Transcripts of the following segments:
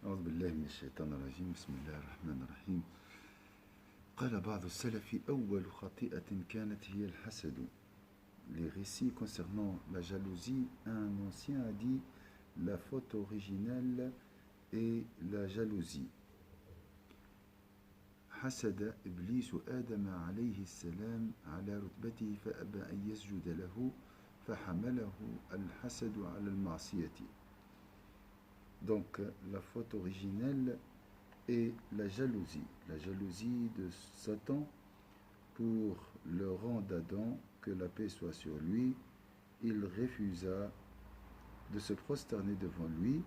أعوذ بالله من الشيطان الرجيم بسم الله الرحمن الرحيم قال بعض السلف أول خطيئة كانت هي الحسد. Les récits concernant la jalousie, un ancien a dit la faute originelle est la jalousie. حسد إبليس آدم عليه السلام على رتبته فأبى أن يسجد له فحمله الحسد على المعصية. Donc la faute originelle est la jalousie de Satan pour le rang d'Adam, que la paix soit sur lui. Il refusa de se prosterner devant lui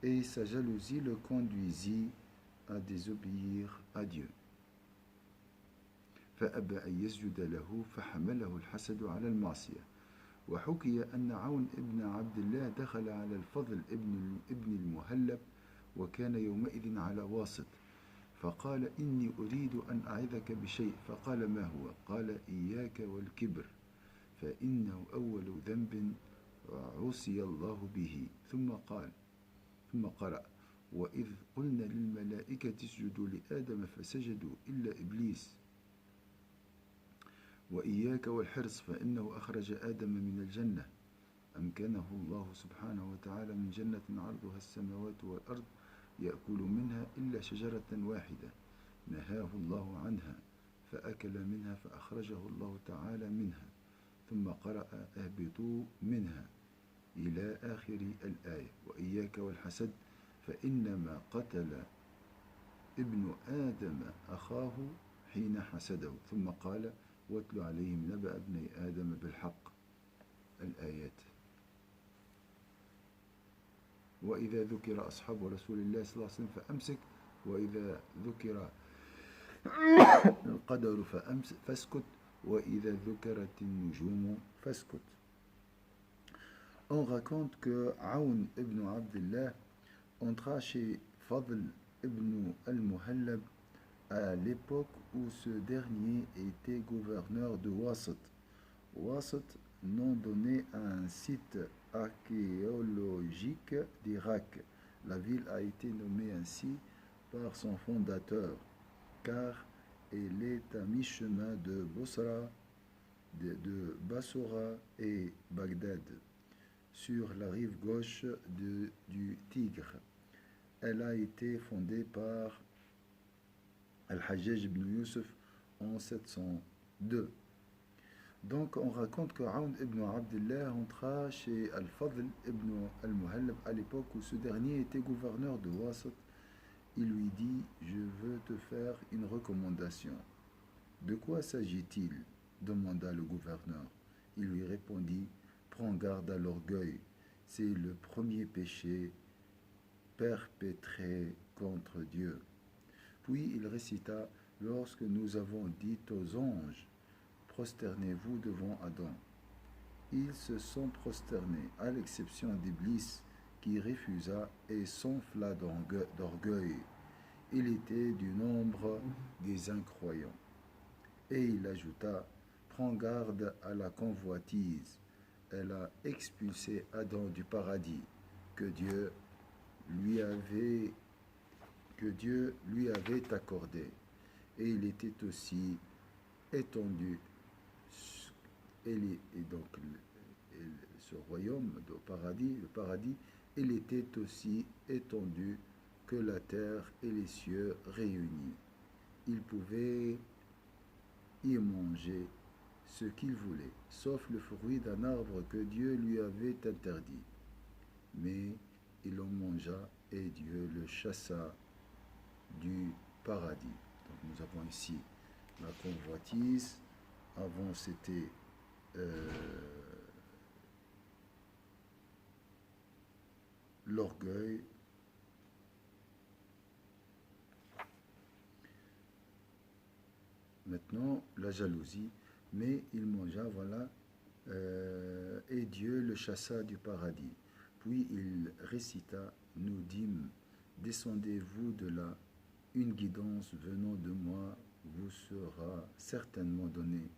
et sa jalousie le conduisit à désobéir à Dieu. فأبى أن يسجد له فحمله الحسد على المعصية. وحكي أن عون ابن عبد الله دخل على الفضل ابن المهلب وكان يومئذ على واسط فقال إني أريد أن أعظك بشيء فقال ما هو؟ قال إياك والكبر فإنه أول ذنب عصي الله به ثم قرأ وإذ قلنا للملائكة اسجدوا لآدم فسجدوا إلا إبليس وإياك والحرص فإنه أخرج آدم من الجنة أمكنه الله سبحانه وتعالى من جنة عرضها السماوات والأرض يأكل منها إلا شجرة واحدة نهاه الله عنها فأكل منها فأخرجه الله تعالى منها ثم قرأ اهبطوا منها إلى آخر الآية وإياك والحسد فإنما قتل ابن آدم أخاه حين حسده ثم قال واتل عليهم نبأ ابني آدم بالحق الآيات. وإذا ذكر أصحاب رسول الله صلى الله عليه وسلم فأمسك وإذا ذكر القدر فاسكت وإذا ذكرت النجوم فاسكت. On raconte que Aoun ibn Abdullah entra chez Fadl ibn al-Muhallab à l'époque où ce dernier était gouverneur de Wasat. Wasat, nom donné à un site archéologique d'Irak. La ville a été nommée ainsi par son fondateur, car elle est à mi-chemin de Bassora et Bagdad, sur la rive gauche du Tigre. Elle a été fondée par Al-Hajjaj ibn Yusuf en 702. Donc on raconte que Aoun ibn Abdullah entra chez Al-Fadl ibn al-Muhallab à l'époque où ce dernier était gouverneur de Wasat. Il lui dit « Je veux te faire une recommandation. » « De quoi s'agit-il » demanda le gouverneur. Il lui répondit « Prends garde à l'orgueil. C'est le premier péché perpétré contre Dieu. » Puis il récita « Lorsque nous avons dit aux anges, prosternez-vous devant Adam. Ils se sont prosternés, à l'exception d'Iblis, qui refusa et s'enfla d'orgueil. Il était du nombre des incroyants. Et il ajouta « Prends garde à la convoitise. Elle a expulsé Adam du paradis que Dieu lui avait accordé. Et il était aussi étendu. Et donc ce royaume, le paradis, il était aussi étendu que la terre et les cieux réunis. Il pouvait y manger ce qu'il voulait, sauf le fruit d'un arbre que Dieu lui avait interdit. Mais il en mangea et Dieu le chassa du paradis. Donc nous avons ici la convoitise. Avant c'était l'orgueil. Maintenant la jalousie. Mais il mangea, voilà, et Dieu le chassa du paradis. Puis il récita, nous dîmes, descendez-vous de là, une guidance venant de moi vous sera certainement donnée,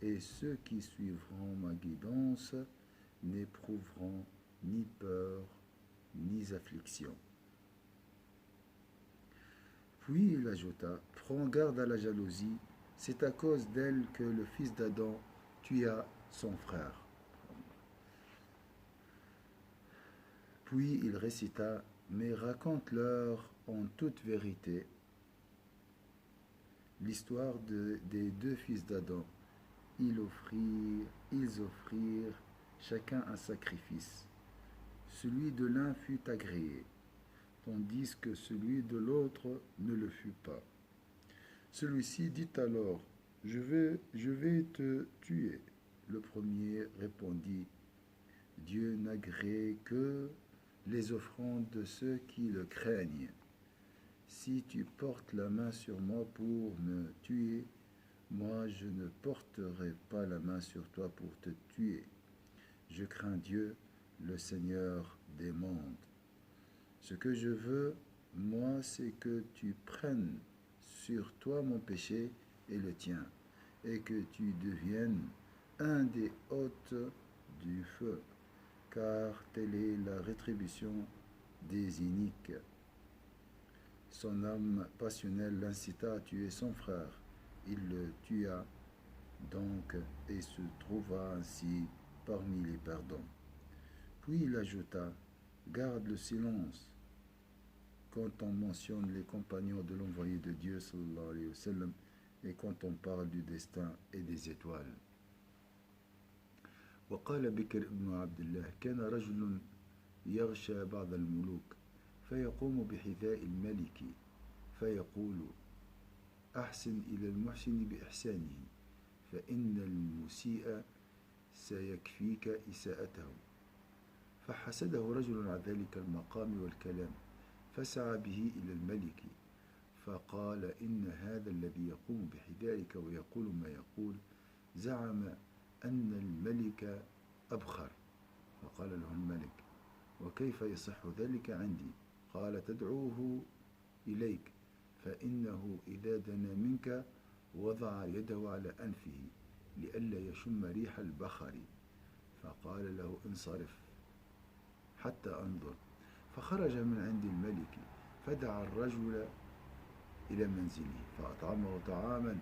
et ceux qui suivront ma guidance n'éprouveront ni peur ni affliction. Puis il ajouta, prends garde à la jalousie, c'est à cause d'elle que le fils d'Adam tua son frère. Puis il récita, mais raconte-leur en toute vérité l'histoire des deux fils d'Adam. Ils offrirent chacun un sacrifice. Celui de l'un fut agréé, tandis que celui de l'autre ne le fut pas. Celui-ci dit alors, je vais te tuer. Le premier répondit, Dieu n'agrée que les offrandes de ceux qui le craignent. Si tu portes la main sur moi pour me tuer, moi je ne porterai pas la main sur toi pour te tuer. Je crains Dieu, le Seigneur des mondes. Ce que je veux, moi, c'est que tu prennes sur toi mon péché et le tien, et que tu deviennes un des hôtes du feu, car telle est la rétribution des iniques. Son âme passionnelle l'incita à tuer son frère. Il le tua donc et se trouva ainsi parmi les perdants. Puis il ajouta, garde le silence quand on mentionne les compagnons de l'envoyé de Dieu sallallahu alayhi wa sallam, et quand on parle du destin et des étoiles. وقال بكر بن عبد الله كان رجل يغشى بعض الملوك فيقوم بحذاء الملك فيقول أحسن إلى المحسن بإحسانه فإن المسيء سيكفيك إساءته. فحسده رجل على ذلك المقام والكلام فسعى به إلى الملك فقال إن هذا الذي يقوم بحذائك ويقول ما يقول زعم أن الملك أبخر. فقال له الملك وكيف يصح ذلك عندي؟ قال تدعوه إليك فإنه إذا دنا منك وضع يده على أنفه لئلا يشم ريح البخر. فقال له انصرف حتى أنظر. فخرج من عند الملك فدعا الرجل إلى منزله فأطعمه طعاما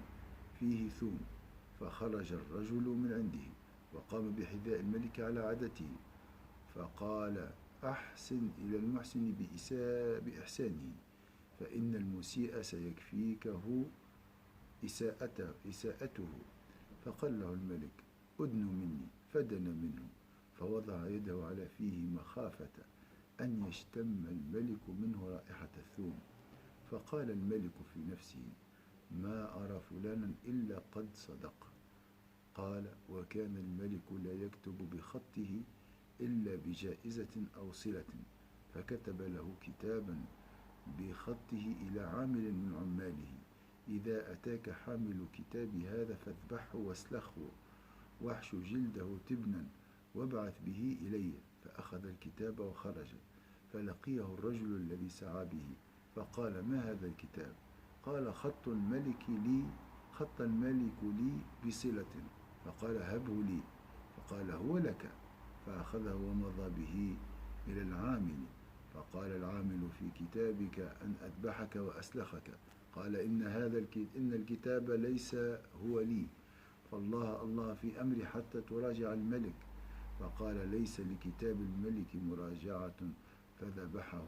فيه ثوم. فخرج الرجل من عنده وقام بحذاء الملك على عادته فقال أحسن إلى المحسن بإحسانه فإن المسيء سيكفيكه إساءته. فقال له الملك أدن مني فدن منه فوضع يده على فيه مخافة أن يشتم الملك منه رائحة الثوم. فقال الملك في نفسه ما أرى فلانا إلا قد صدق. قال وكان الملك لا يكتب بخطه إلا بجائزة أو صلة فكتب له كتابا بخطه إلى عامل من عماله إذا أتاك حامل كتاب هذا فاذبحه واسلخه واحش جلده تبنا وابعث به إلي. فأخذ الكتاب وخرج فلقيه الرجل الذي سعى به فقال ما هذا الكتاب؟ قال خط الملك لي بصلة. فقال هبه لي. فقال هو لك. فأخذه ومضى به إلى العامل فقال العامل في كتابك أن أذبحك وأسلخك. قال إن الكتاب ليس هو لي فالله في أمري حتى تراجع الملك. فقال ليس لكتاب الملك مراجعة. فذبحه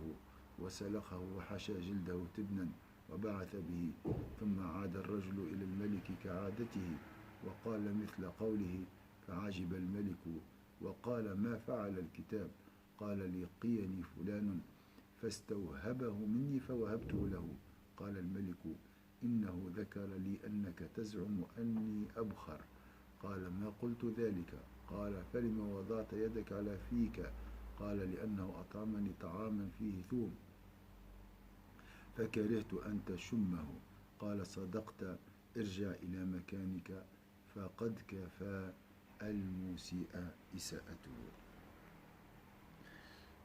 وسلخه وحشى جلده تبنا وبعث به. ثم عاد الرجل إلى الملك كعادته وقال مثل قوله فعجب الملك وقال ما فعل الكتاب؟ قال لقيني فلان فاستوهبه مني فوهبته له. قال الملك إنه ذكر لي أنك تزعم أني أبخر. قال ما قلت ذلك. قال فلم وضعت يدك على فيك؟ قال لأنه أطعمني طعاما فيه ثوم فكرهت أن تشمه. قال صدقت ارجع إلى مكانك فقد كفى المسيء إساءته.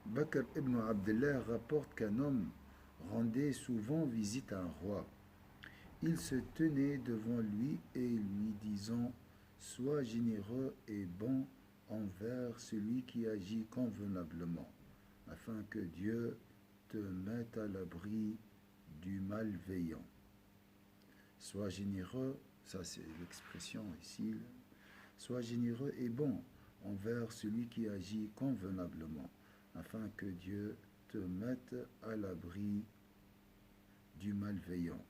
Bakr ibn Abdullah rapporte qu'un homme rendait souvent visite à un roi. Il se tenait devant lui et lui disant « Sois généreux et bon envers celui qui agit convenablement, afin que Dieu te mette à l'abri du malveillant. Sois généreux, ça c'est l'expression ici, sois généreux et bon envers celui qui agit convenablement, afin que Dieu te mette à l'abri du malveillant.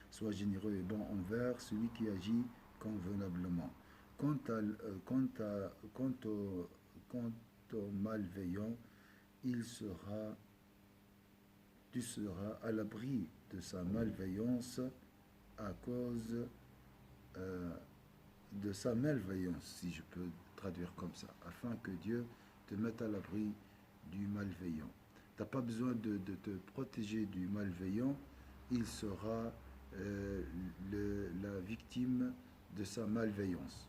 Sois généreux et bon envers celui qui agit convenablement. Quant au malveillant, tu seras à l'abri de sa malveillance à cause de sa malveillance, si je peux traduire comme ça, afin que Dieu te mette à l'abri du malveillant. Tu n'as pas besoin de te protéger du malveillant, il sera la victime de sa malveillance.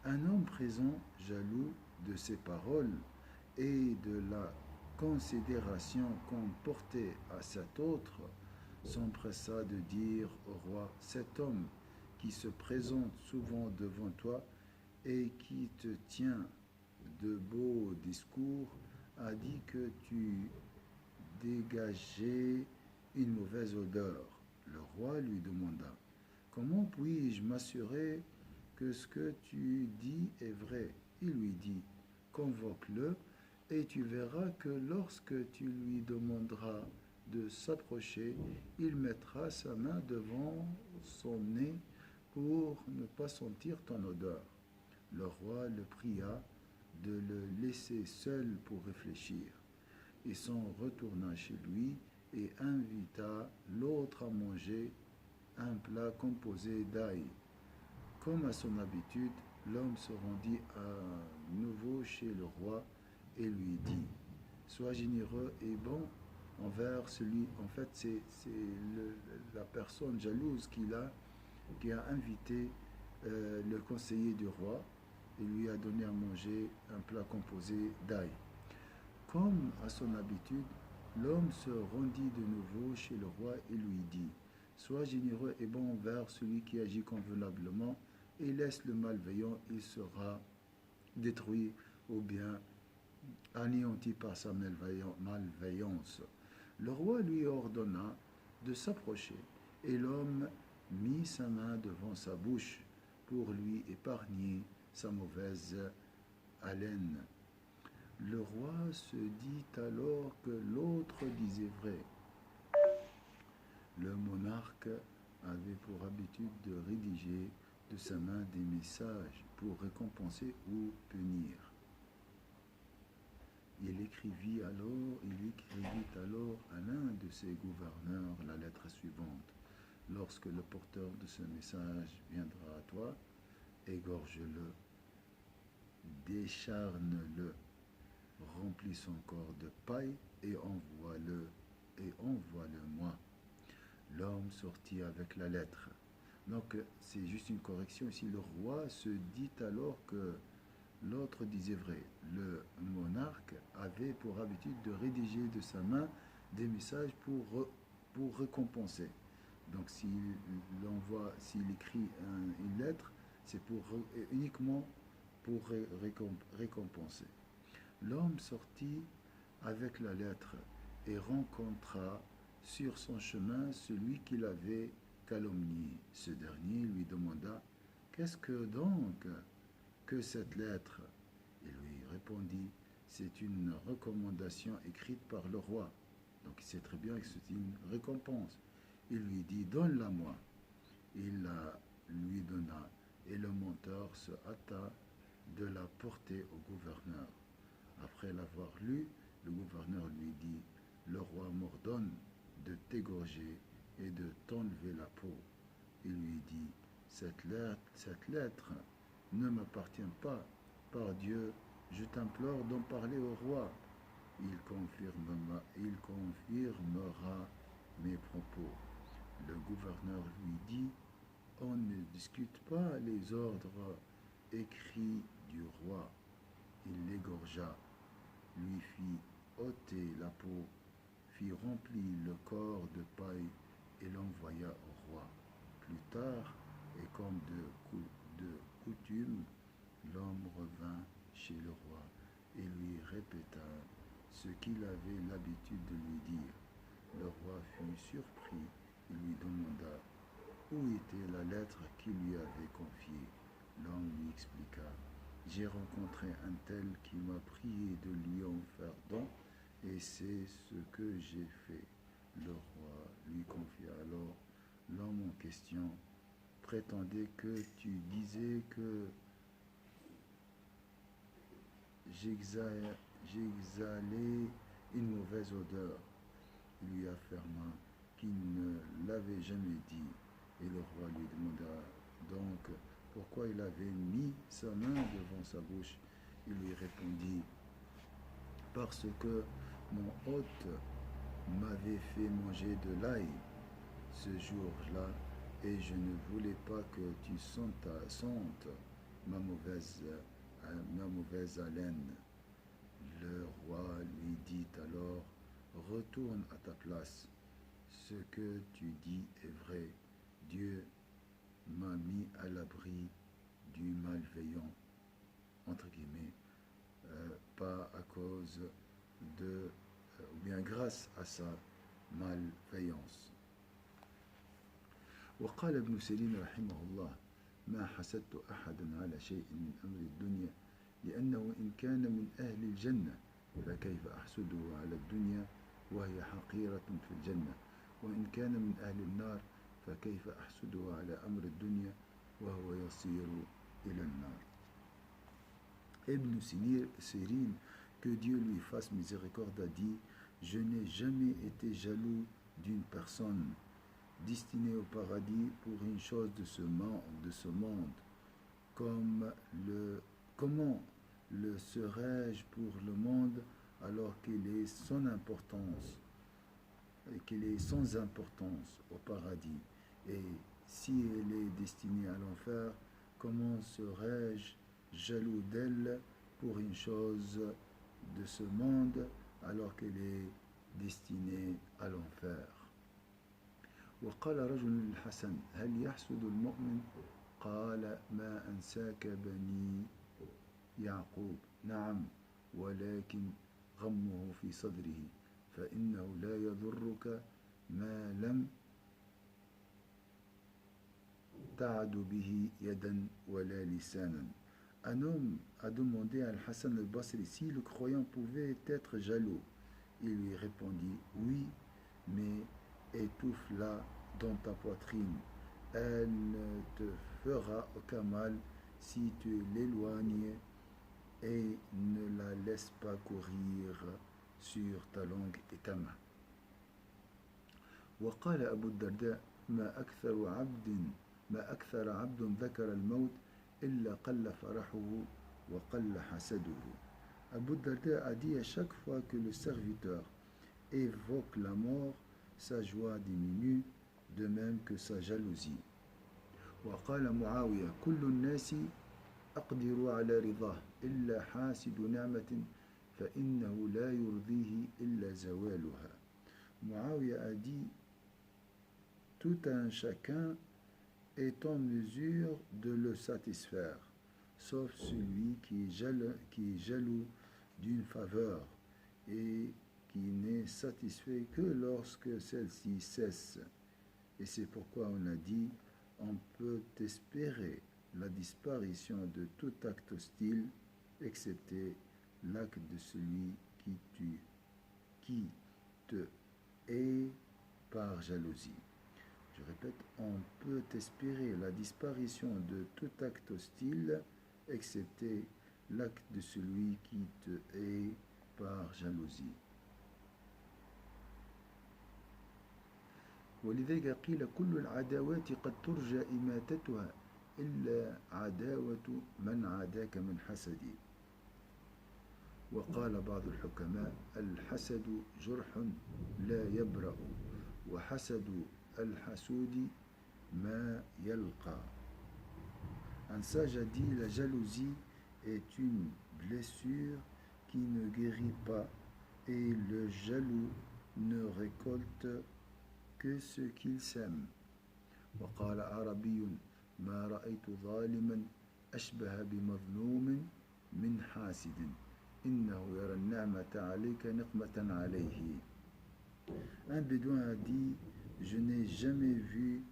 Un homme présent, jaloux de ses paroles et de la considération qu'on portait à cet autre, s'empressa de dire au roi, cet homme qui se présente souvent devant toi et qui te tient de beaux discours a dit que tu dégageais une mauvaise odeur. Le roi lui demanda, comment puis-je m'assurer que ce que tu dis est vrai? Il lui dit, convoque-le et tu verras que lorsque tu lui demanderas de s'approcher, il mettra sa main devant son nez pour ne pas sentir ton odeur. Le roi le pria de le laisser seul pour réfléchir. Il s'en retourna chez lui et invita l'autre à manger un plat composé d'ail. Comme à son habitude, l'homme se rendit à nouveau chez le roi et lui dit, sois généreux et bon envers celui, en fait c'est la personne jalouse qui a invité le conseiller du roi et lui a donné à manger un plat composé d'ail. Comme à son habitude, l'homme se rendit de nouveau chez le roi et lui dit, sois généreux et bon envers celui qui agit convenablement et laisse le malveillant, il sera détruit ou bien anéanti par sa malveillance. Le roi lui ordonna de s'approcher et l'homme mit sa main devant sa bouche pour lui épargner sa mauvaise haleine. Le roi se dit alors que l'autre disait vrai. Le monarque avait pour habitude de rédiger de sa main des messages pour récompenser ou punir. Il écrivit alors à l'un de ses gouverneurs la lettre suivante. Lorsque le porteur de ce message viendra à toi, égorge-le, décharne-le, remplis son corps de paille et envoie-le-moi. L'homme sortit avec la lettre. Donc c'est juste une correction ici. Le roi se dit alors que l'autre disait vrai. Le monarque avait pour habitude de rédiger de sa main des messages pour récompenser. Donc s'il écrit une lettre, c'est uniquement pour récompenser. L'homme sortit avec la lettre et rencontra sur son chemin celui qui l'avait calomnié. Ce dernier lui demanda, qu'est-ce que donc que cette lettre? Il lui répondit, c'est une recommandation écrite par le roi. Donc il sait très bien que c'est une récompense. Il lui dit, donne-la-moi. Il la lui donna et le menteur se hâta de la porter au gouverneur. Après l'avoir lu, le gouverneur lui dit, le roi m'ordonne de t'égorger et de t'enlever la peau. Il lui dit, cette lettre ne m'appartient pas. Par Dieu, je t'implore d'en parler au roi. Il confirmera mes propos. Le gouverneur lui dit, on ne discute pas les ordres écrits du roi. Il l'égorgea, lui fit ôter la peau, fit remplir le corps de paille et l'envoya au roi. Plus tard, et comme de coutume, l'homme revint chez le roi et lui répéta ce qu'il avait l'habitude de lui dire. Le roi fut surpris et lui demanda où était la lettre qu'il lui avait confiée. L'homme lui expliqua: j'ai rencontré un tel qui m'a prié de lui en faire don, et c'est ce que j'ai fait. Le roi lui confia alors: l'homme en question prétendait que tu disais que j'exhalais une mauvaise odeur. Il lui affirma qu'il ne l'avait jamais dit, et le roi lui demanda donc pourquoi il avait mis sa main devant sa bouche. Il lui répondit: parce que mon hôte m'avait fait manger de l'ail ce jour-là, et je ne voulais pas que tu sentes ma mauvaise haleine. Le roi lui dit alors: retourne à ta place. Ce que tu dis est vrai. Dieu m'a mis à l'abri du malveillant, entre guillemets, pas à cause de, ou bien grâce à sa malveillance. وقال ابن سيرين رحمه الله: ما حسدت أحدا على شيء من أمر الدنيا لأنه إن كان من أهل الجنة فكيف أحسده على الدنيا وهي حقيرة في الجنة، وإن كان من أهل النار فكيف أحسده على أمر الدنيا وهو يصير إلى النار. Ibn Sirin, que Dieu lui fasse miséricorde, a dit: je n'ai jamais été jaloux d'une personne destinée au paradis pour une chose de ce monde. Comment le serais-je pour le monde alors qu'il est sans importance, qu'il est sans importance au paradis? Et si elle est destinée à l'enfer, comment serais-je jaloux d'elle pour une chose de ce monde alors qu'elle est destinée à l'enfer? وقال رجل للحسن: هل يحسد المؤمن؟ قال: ما أنساك بني يعقوب. نعم، ولكن غمه في صدره، فإنه لا يضرك ما لم تعد به يدا ولا لسانا. Un homme a demandé à Al-Hassan al-Basri si le croyant pouvait être jaloux. Il lui répondit: oui, mais étouffe-la dans ta poitrine. Elle ne te fera aucun mal si tu l'éloignes, et ne la laisse pas courir sur ta langue et ta main. وقال أبو الدرداء: ما أكثر عبد ذكر الموت إلا قل فرحه وقل حسده. Abu Darda a dit: à chaque fois que le serviteur évoque la mort, sa joie diminue, de même que sa jalousie. وقال معاوية: كل الناس أقدر على رضاه إلا حاسد نعمة فإنه لا يرضيه إلا زوالها. Muawiyah a dit: tout un chacun est en mesure de le satisfaire, sauf celui qui est jaloux d'une faveur et qui n'est satisfait que lorsque celle-ci cesse. Et c'est pourquoi on a dit: on peut espérer la disparition de tout acte hostile, excepté l'acte de celui qui te hait par jalousie. Je répète, on peut espérer la disparition de tout acte hostile, excepté l'acte de celui qui te hait par jalousie. ولذلك قيل: كل العداوات قد ترجى إماتتها إلا عداوة من عاداك من حسدي. وقال بعض الحكماء: الحسد جرح لا يبرأ، وحسد الحسود ما يلقى. Un sage a dit: la jalousie est une blessure qui ne guérit pas, et le jaloux ne récolte que ce qu'il sème. وقال عربي: ما رأيت ظالما أشبه بمظلوم من حاسد. إنه يرى النعمة عليك نقمة عليه. Un bédouin a dit, je n'ai jamais vu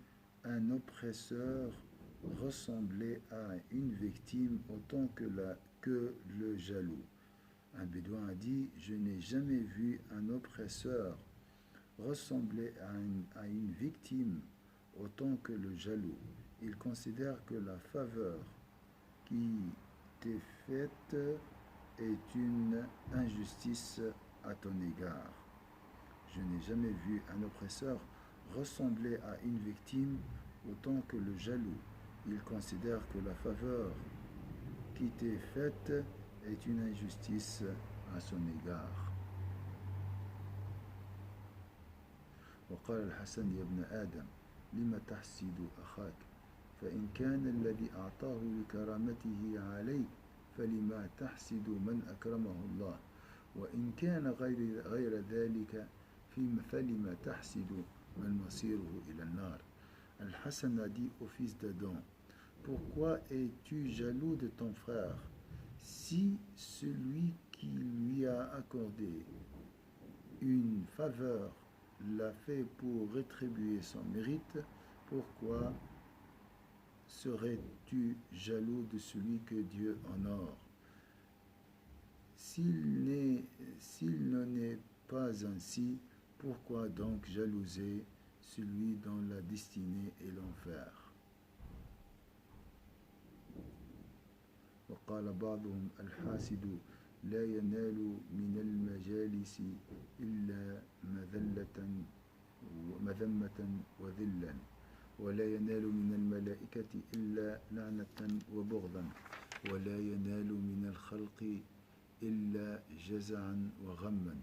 un oppresseur ressembler à une victime autant que le jaloux. Un bédouin a dit, je n'ai jamais vu un oppresseur ressembler à une victime autant que le jaloux. Il considère que la faveur qui t'est faite est une injustice à ton égard. Je n'ai jamais vu un oppresseur ressembler à une victime autant que le jaloux. Il considère que la faveur qui t'est faite est une injustice à son égard. وقال الحسن يا ابن آدم لم تحسد أخاك فإن كان الذي أعطاه لكرامته عليك فلما تحسد من أكرمه الله وإن كان غير ذلك فلما تحسد من مصيره إلى النار. Al-Hassan a dit au fils d'Adam, pourquoi es-tu jaloux de ton frère si celui qui lui a accordé une faveur l'a fait pour rétribuer son mérite, pourquoi serais-tu jaloux de celui que Dieu honore? S'il n'en est pas ainsi, pourquoi donc jalouser celui dont la destinée est l'enfer? وقال بعضهم الحاسد لا ينال من المجالس إلا مذمة وذلا ولا ينال من الملائكة إلا لعنة وبغضا ولا ينال من الخلق إلا جزعا وغما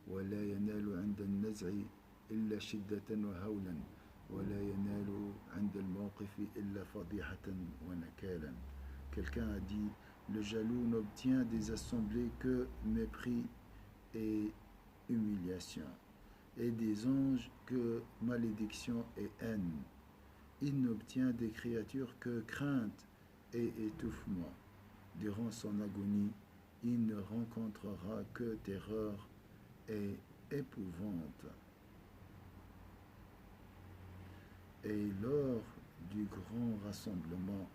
ولا ينال عند النزع إلا شدة وهولا ولا ينال عند الموقف إلا فضيحة ونكالا. Quelqu'un a dit, le jaloux n'obtient des assemblées que mépris et humiliation, et des anges que malédiction et haine. Il n'obtient des créatures que crainte et étouffement. Durant son agonie, il ne rencontrera que terreur et épouvante. Et lors du grand rassemblement,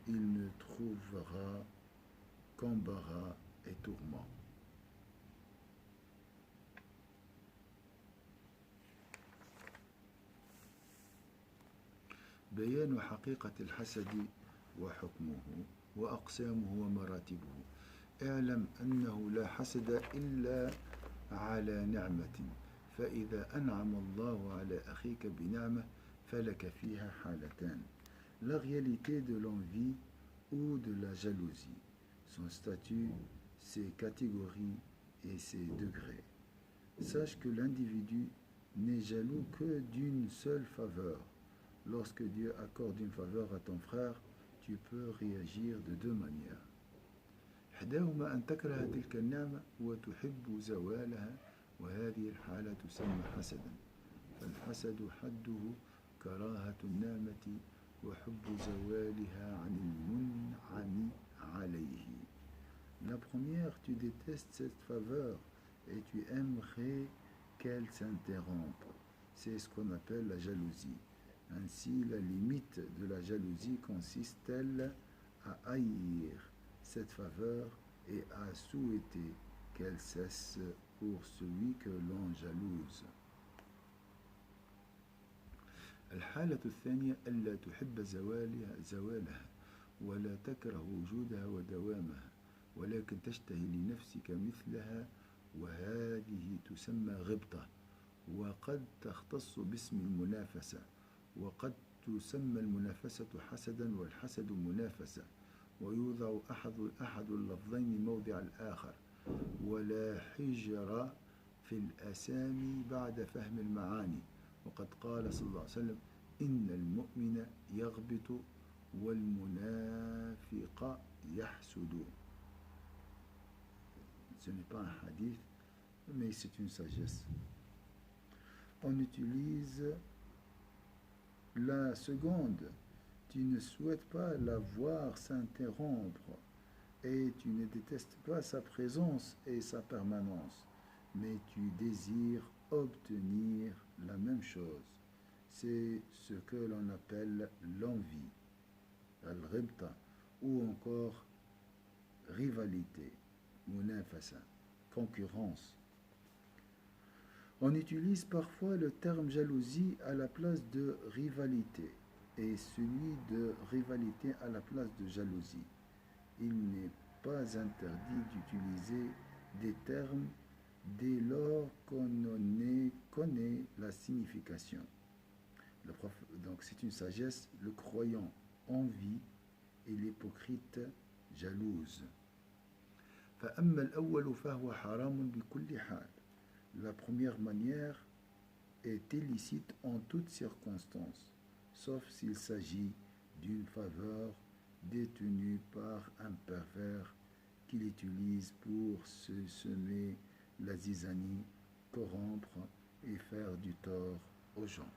il ne trouvera qu'embarras et tourment. بيان حقيقة الحسد وحكمه وأقسامه ومراتبه. اعلم أنه لا حسد إلا على نعمة، فإذا أنعم الله على أخيك بنعمة فلك فيها حالتان: la réalité de l'envie ou de la jalousie, son statut, ses catégories et ses degrés. Sache que l'individu n'est jaloux que d'une seule faveur. Lorsque Dieu accorde une faveur à ton frère, tu peux réagir de deux manières. إحداهما أن تكره تلك النعمة وتحب زوالها، وهذه الحالة تسمى حسدا. فالحسد حده كراهة النعمة وحب زوالها عن المنعم عليه. La première, tu détestes cette faveur et tu aimerais qu'elle s'interrompe. C'est ce qu'on appelle la jalousie. Ainsi, la limite de la jalousie consiste-t-elle à haïr cette faveur et à souhaiter qu'elle cesse pour celui que l'on jalouse. الحالة الثانية ألا تحب زوالها ولا تكره وجودها ودوامها، ولكن تشتهي لنفسك مثلها، وهذه تسمى غبطة، وقد تختص باسم المنافسة، وقد تسمى المنافسة حسدا والحسد منافسة، ويوضع أحد اللفظين موضع الآخر، ولا حجر في الأسامي بعد فهم المعاني. وقد قال صلى الله عليه وسلم إن المؤمن يغبط والمنافق يحسد. Ce n'est pas un hadith, mais c'est une sagesse. On utilise la seconde. Tu ne souhaites pas la voir s'interrompre et tu ne détestes pas sa présence et sa permanence, mais tu désires obtenir la même chose. C'est ce que l'on appelle l'envie, al-ghibta, ou encore rivalité, munafasa, concurrence. On utilise parfois le terme jalousie à la place de rivalité et celui de rivalité à la place de jalousie. Il n'est pas interdit d'utiliser des termes dès lors qu'on en connaît la signification. Donc c'est une sagesse, le croyant envie et l'hypocrite jalouse. فأما الأول فهو حرام بكل حال. La première manière est illicite en toutes circonstances, sauf s'il s'agit d'une faveur détenue par un pervers qu'il utilise pour se semer la zizanie, corrompre et faire du tort aux gens.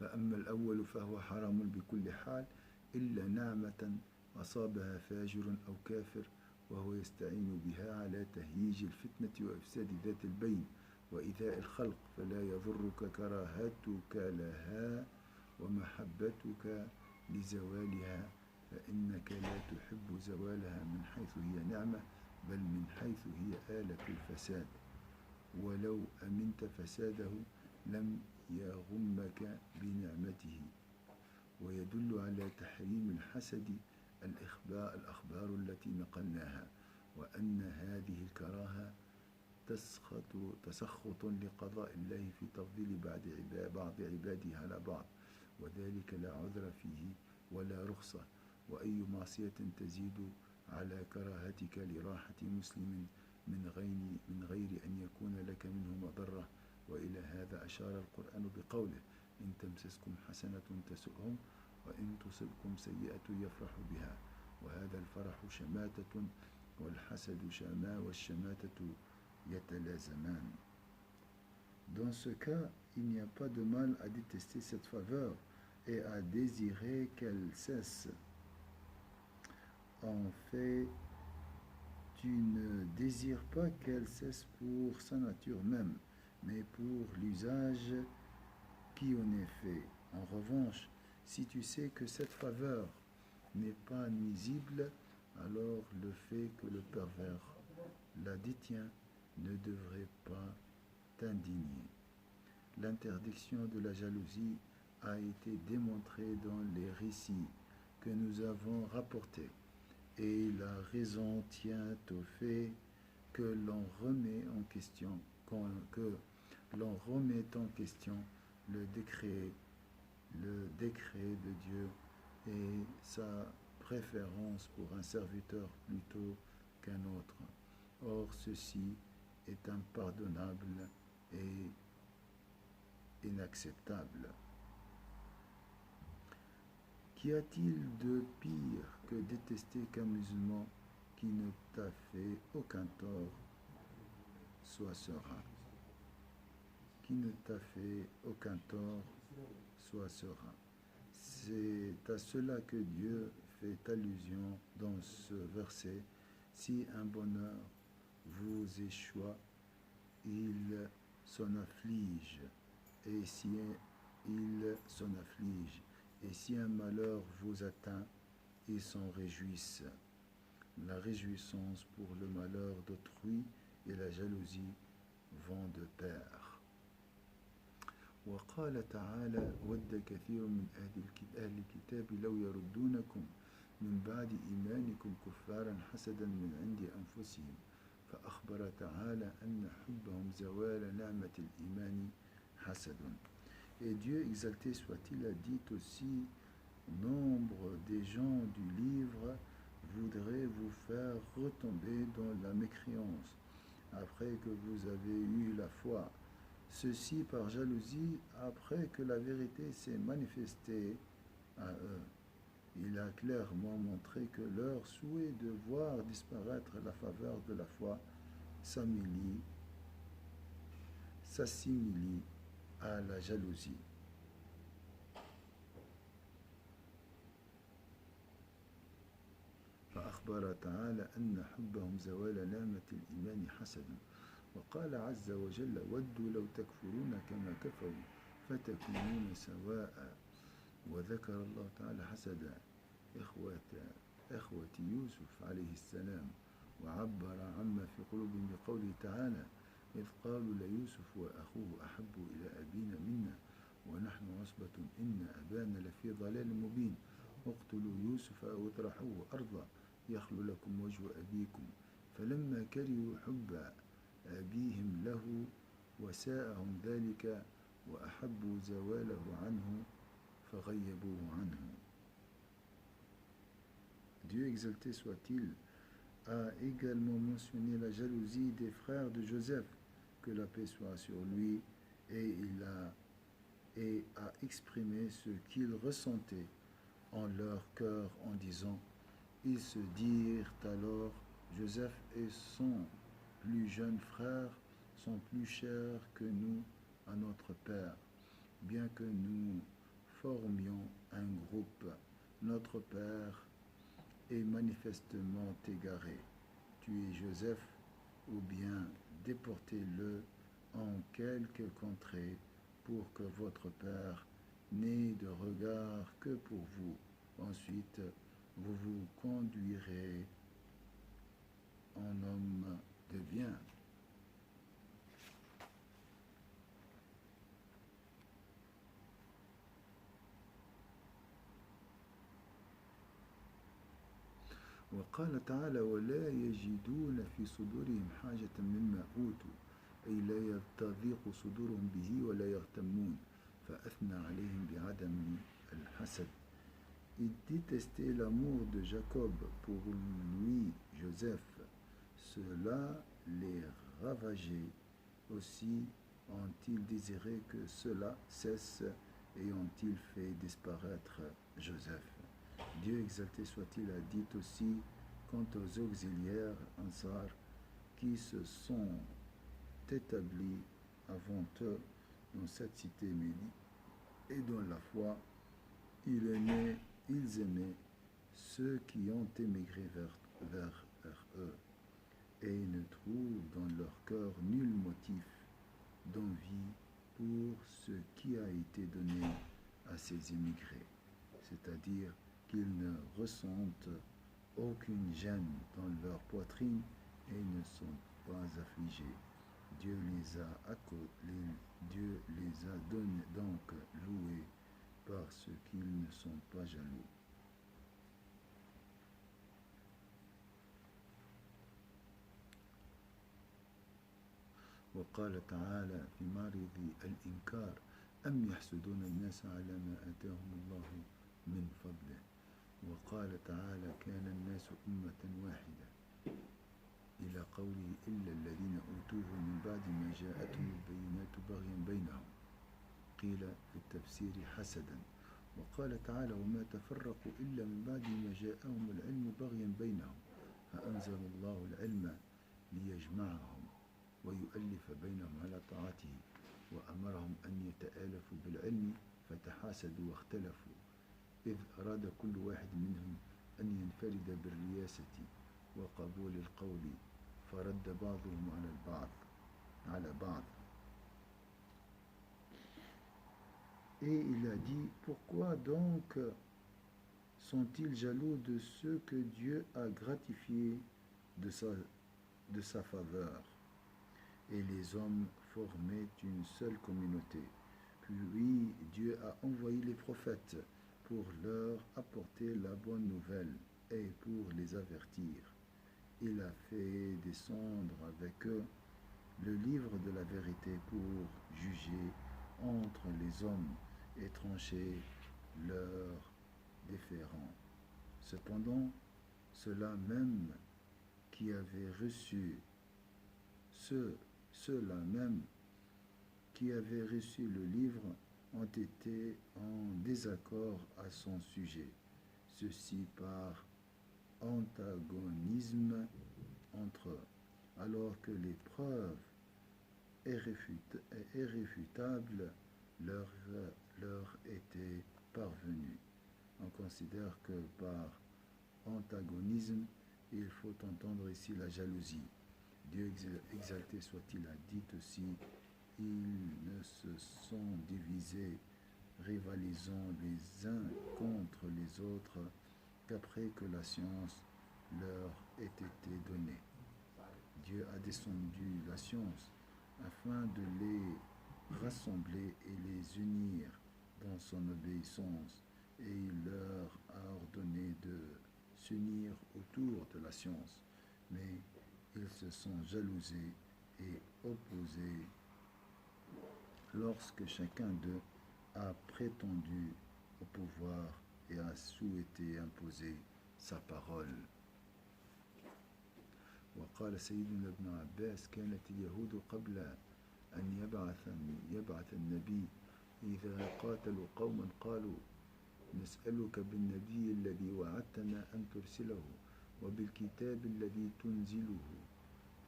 فأما الأول فهو حرام بكل حال إلا نعمة أصابها فاجر أو كافر وهو يستعين بها على تهييج الفتنة وإفساد ذات البين وإيذاء الخلق فلا يضرك كراهتك لها ومحبتك لزوالها فإنك لا تحب زوالها من حيث هي نعمة بل من حيث هي آلة الفساد ولو أمنت فساده لم يغمك بنعمته ويدل على تحريم الحسد الأخبار التي نقلناها وأن هذه الكراهة تسخط لقضاء الله في تفضيل بعض عباده على بعض وذلك لا عذر فيه ولا رخصة وأي معصية تزيد على كراهتك لراحة مسلم من غير أن يكون لك منه مضرة وإلى هذا أشار القرآن بقوله إن تمسسكم حسنة تسؤهم وإن تصبكم سيئة يفرح بها وهذا الفرح شماتة والحسد شماء والشماتة يتلازمان. Dans ce cas, il n'y a pas de mal à détester cette faveur et à désirer qu'elle cesse. En fait, tu ne désires pas qu'elle cesse pour sa nature même, mais pour l'usage qui en est fait. En revanche, si tu sais que cette faveur n'est pas nuisible, alors le fait que le pervers la détient ne devrait pas t'indigner. L'interdiction de la jalousie a été démontrée dans les récits que nous avons rapportés, et la raison tient au fait que l'on remet en question le décret de Dieu et sa préférence pour un serviteur plutôt qu'un autre. Or, ceci est impardonnable et inacceptable. Qu'y a-t-il de pire que détester qu'un musulman qui ne t'a fait aucun tort soit serein? Qui ne t'a fait aucun tort soit serein. C'est à cela que Dieu fait allusion dans ce verset. Si un bonheur vous échoue, il s'en afflige, et si un malheur vous atteint, ils s'en réjouissent. La réjouissance pour le malheur d'autrui et la jalousie vont de pair. وقال تعالى ود كثير من أهل الكتاب لو يردونكم من بعد إيمانكم كفارا حسدا من عند أنفسهم فأخبر تعالى أن حبهم زوال نعمة الإيمان حسد. Et Dieu, exalté soit-il, a dit aussi, nombre des gens du livre voudraient vous faire retomber dans la mécréance après que vous avez eu la foi. Ceci par jalousie après que la vérité s'est manifestée à eux. Il a clairement montré que leur souhait de voir disparaître la faveur de la foi s'assimile à la jalousie. فأخبر تعالى أن حبهم زوال نعمة الإيمان حسد وقال عز وجل ودوا لو تكفرون كما كفروا فتكونون سواء وذكر الله تعالى حسد إخوة يوسف عليه السلام وعبر عما في قلوبهم بقوله تعالى إذ قالوا ليوسف وأخوه أحب إلى أبينا منا ونحن عصبة إن أبانا لفي ضلال مبين اقتلوا يوسف أو اطرحوه أرضا يخل لكم وجه أبيكم فلما كرهوا حب أبيهم له وساءهم ذلك وأحبوا زواله عنه فغيبوه عنه. Dieu exalté soit-il a également mentionné la jalousie des frères de Joseph, que la paix soit sur lui, et a exprimé ce qu'ils ressentaient en leur cœur en disant ils se dirent alors Joseph et son plus jeune frère sont plus chers que nous à notre père, bien que nous formions un groupe, notre père est manifestement égaré. Tuez Joseph ou bien déportez-le en quelque contrée pour que votre père n'ait de regard que pour vous. Ensuite, vous vous conduirez en homme de bien. وقال تعالى ولا يجدون في صدورهم حاجة مما أوتوا أي لا تضيق صدورهم به ولا يغتمون فأثنى عليهم بعدم الحسد. Ils détestaient l'amour de Jacob pour lui, Joseph. Cela les ravageait. Aussi ont-ils désiré que cela cesse et ont-ils fait disparaître Joseph. Dieu exalté soit-il a dit aussi quant aux auxiliaires Ansar qui se sont établis avant eux dans cette cité médie et dans la foi, ils aimaient ceux qui ont émigré vers eux et ne trouvent dans leur cœur nul motif d'envie pour ce qui a été donné à ces émigrés, c'est-à-dire qu'ils ne ressentent aucune gêne dans leur poitrine et ne sont pas affligés. Dieu les a donc loués parce qu'ils ne sont pas jaloux. وقال تعالى في معرض الإنكار أم يحسدون الناس على ما آتاهم الله من فضله وقال تعالى كان الناس أمة واحدة إلى قوله إلا الذين أوتوه من بعد ما جاءتهم البينات بغيا بينهم قيل في التفسير حسدا وقال تعالى وما تفرقوا إلا من بعد ما جاءهم العلم بغيا بينهم فأنزل الله العلم ليجمعهم ويؤلف بينهم على طاعته وأمرهم أن يتآلفوا بالعلم فتحاسدوا واختلفوا إذ أراد كل واحد منهم أن ينفرد بالرياسة وقبول القول فرد بعضهم على بعض. Et il a dit, pourquoi donc sont-ils jaloux de ceux que Dieu a gratifiés de sa faveur? Et les hommes formaient une seule communauté. Puis Dieu a envoyé les prophètes pour leur apporter la bonne nouvelle et pour les avertir. Il a fait descendre avec eux le livre de la vérité pour juger entre les hommes et trancher leurs différends. Cependant, ceux-là même qui avaient reçu ceux-là même qui avaient reçu le livre ont été en désaccord à son sujet, ceci par antagonisme entre eux, alors que les preuves irréfutables leur, leur était parvenue. On considère que par antagonisme, il faut entendre ici la jalousie. Dieu exalté soit-il a dit aussi, ils ne se sont divisés, rivalisant les uns contre les autres, qu'après que la science leur ait été donnée. Dieu a descendu la science afin de les rassembler et les unir dans son obéissance, et il leur a ordonné de s'unir autour de la science. Mais ils se sont jalousés et opposés lorsque chacun d'eux a prétendu au pouvoir et a souhaité imposer sa parole. وقال سيدنا ابن عباس كانت اليهود قبل أن يبعث النبي إذا قاتلوا قوما قالوا نسألك بالنبي الذي وعدتنا أن ترسله وبالكتاب الذي تنزله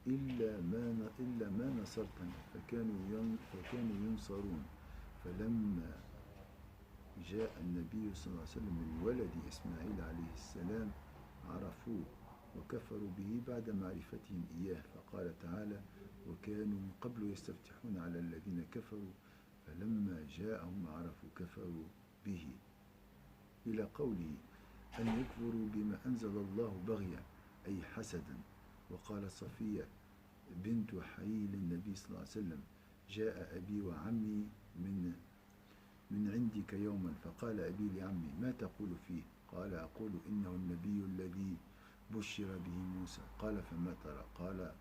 إلا ما نصرتنا فكانوا ينصرون فلما جاء النبي صلى الله عليه وسلم من ولد إسماعيل عليه السلام عرفوه وكفروا به بعد معرفتهم إياه فقال تعالى وكانوا من قبل يستفتحون على الذين كفروا فلما جاءهم عرفوا كفروا به إلى قوله أن يكفروا بما أنزل الله بغيا أي حسدا. وقال صفية بنت حيي للنبي صلى الله عليه وسلم جاء أبي وعمي من عندك يوما فقال أبي لعمي ما تقول فيه؟ قال أقول إنه النبي الذي بشر به موسى. قال فما ترى؟ قال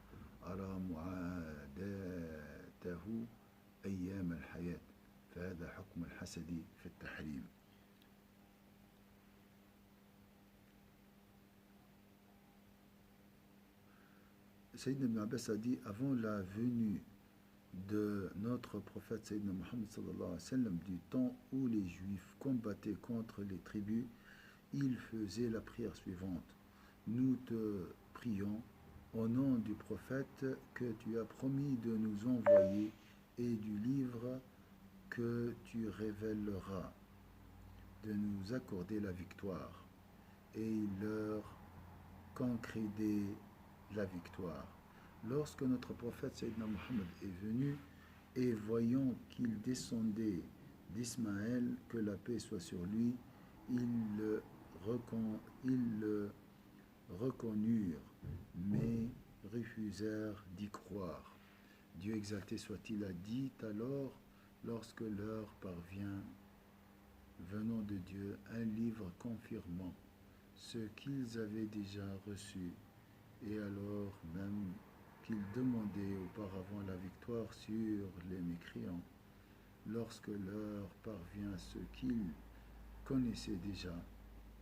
أرى معاداته أيام الحياة فهذا حكم الحسد في التحريم. Sayyidina Ibn Abbas a dit, avant la venue de notre prophète Sayyidina Muhammad sallallahu alayhi wa sallam, du temps où les Juifs combattaient contre les tribus, ils faisaient la prière suivante. Nous te prions au nom du prophète que tu as promis de nous envoyer et du livre que tu révéleras, de nous accorder la victoire. Et il leur concrédait la victoire. Lorsque notre prophète Sayyidina Muhammad est venu, et voyant qu'il descendait d'Ismaël, que la paix soit sur lui, ils le reconnurent, mais refusèrent d'y croire. Dieu exalté soit-il a dit alors, lorsque leur parvient, venant de Dieu, un livre confirmant ce qu'ils avaient déjà reçu, et alors même qu'ils demandaient auparavant la victoire sur les mécréants, lorsque leur parvient ce qu'ils connaissaient déjà,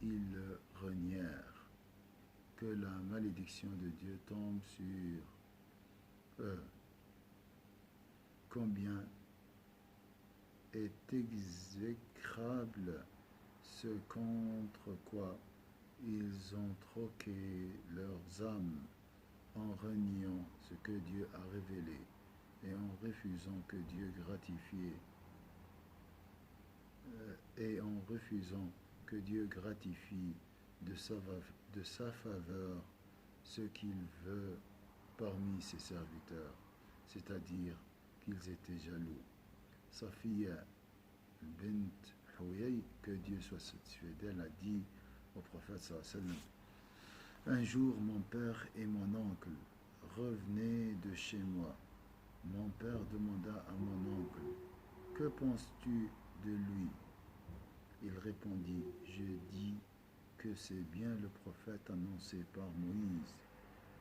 ils le renièrent. Que la malédiction de Dieu tombe sur eux. Combien est exécrable ce contre quoi ils ont troqué leurs âmes en reniant ce que Dieu a révélé et en refusant que Dieu gratifie de sa faveur ce qu'il veut parmi ses serviteurs, c'est-à-dire qu'ils étaient jaloux. Safiya bint Huyay, que Dieu soit satisfait d'elle, a dit au prophète sallallahu alayhi wa sallam, un jour mon père et mon oncle revenaient de chez moi. Mon père demanda à mon oncle, que penses-tu de lui? Il répondit, je dis que c'est bien le prophète annoncé par Moïse.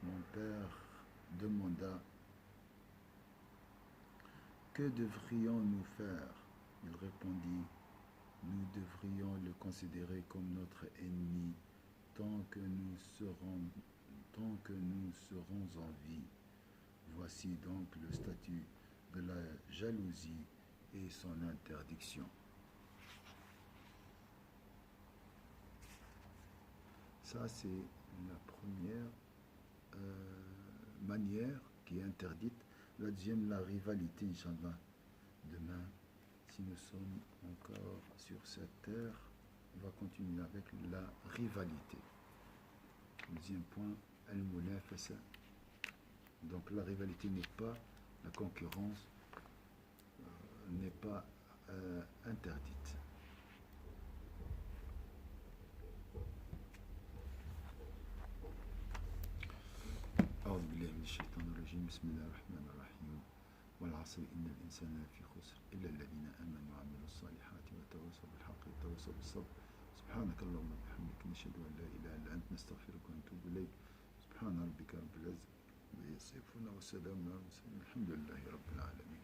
Mon père demanda, que devrions-nous faire? Il répondit, nous devrions le considérer comme notre ennemi tant que nous serons en vie. Voici donc le statut de la jalousie et son interdiction. Ça, c'est la première manière qui est interdite. La deuxième, la rivalité, Inch'Allah. Demain, Si nous sommes encore sur cette terre, on va continuer avec la rivalité. Deuxième point, al-munafasa. Donc la rivalité n'est pas, la concurrence n'est pas interdite. أعوذ بالله من الشيطان الرجيم بسم الله الرحمن الرحيم والعصر إن الإنسان لفي خسر إلا الذين آمنوا وعملوا الصالحات وتواصوا بالحق وتواصوا بالصبر سبحانك اللهم وبحمدك نشهد أن لا إله إلا أنت نستغفرك ونتوب إليك سبحان ربك رب العزة عما يصفون وسلام على المرسلين الحمد لله رب العالمين.